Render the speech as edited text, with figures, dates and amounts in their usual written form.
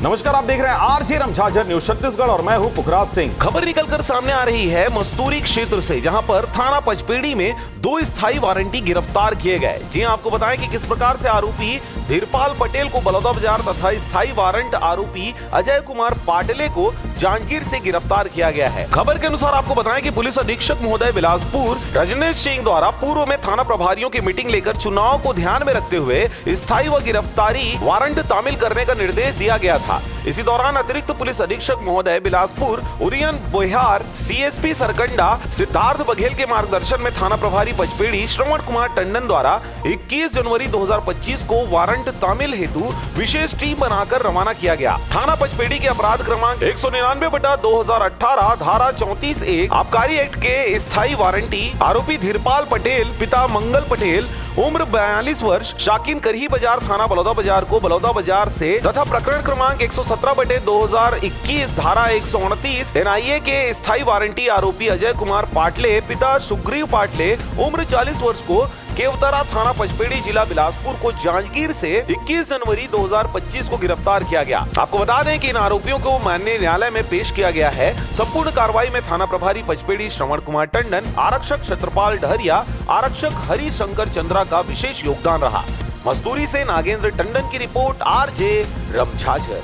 नमस्कार, आप देख रहे हैं आरजे रमझाझर न्यूज छत्तीसगढ़ और मैं हूं पुखराज सिंह। खबर निकलकर सामने आ रही है मस्तूरी क्षेत्र से, जहां पर थाना पचपेड़ी में 2 स्थायी वारंटी गिरफ्तार किए गए। जी आपको बताएं कि किस प्रकार से आरोपी धीरपाल पटेल को बलौदाबाजार तथा स्थायी वारंट आरोपी अजय कुमार पाटले को जांजगीर से गिरफ्तार किया गया है। खबर के अनुसार आपको बताएं कि पुलिस अधीक्षक महोदय बिलासपुर रजनीश सिंह द्वारा पूर्व में थाना प्रभारियों की मीटिंग लेकर चुनाव को ध्यान में रखते हुए स्थायी व गिरफ्तारी वारंट तामील करने का निर्देश दिया गया था। इसी दौरान अतिरिक्त पुलिस अधीक्षक महोदय बिलासपुर उरियन बोहिहार, सीएसपी सरकंडा सिद्धार्थ बघेल के मार्गदर्शन में थाना प्रभारी पचपेड़ी श्रवण कुमार टंडन द्वारा 21 जनवरी 2025 को वारंट तामील हेतु विशेष टीम बनाकर रवाना किया गया। थाना पचपेड़ी के अपराध क्रमांक 199/2018 धारा 34(1) आबकारी एक्ट के स्थायी वारंटी आरोपी धीरपाल पटेल पिता मंगल पटेल उम्र 42 वर्ष शाकिन करही बाजार थाना बलौदाबाजार को बलौदाबाजार से तथा प्रकरण क्रमांक 117/2021 धारा 129 एनआईए के स्थायी वारंटी आरोपी अजय कुमार पाटले पिता सुग्रीव पाटले उम्र 40 वर्ष को केवतरा थाना पचपेड़ी जिला बिलासपुर को जांजगीर से 21 जनवरी 2025 को गिरफ्तार किया गया। आपको बता दें कि इन आरोपियों को माननीय न्यायालय में पेश किया गया है। संपूर्ण कार्रवाई में थाना प्रभारी पचपेड़ी श्रवण कुमार टंडन, आरक्षक छत्रपाल डहरिया, आरक्षक हरि शंकर चंद्रा का विशेष योगदान रहा। मस्तूरी से नागेंद्र टंडन की रिपोर्ट, आरजे रमझाझर।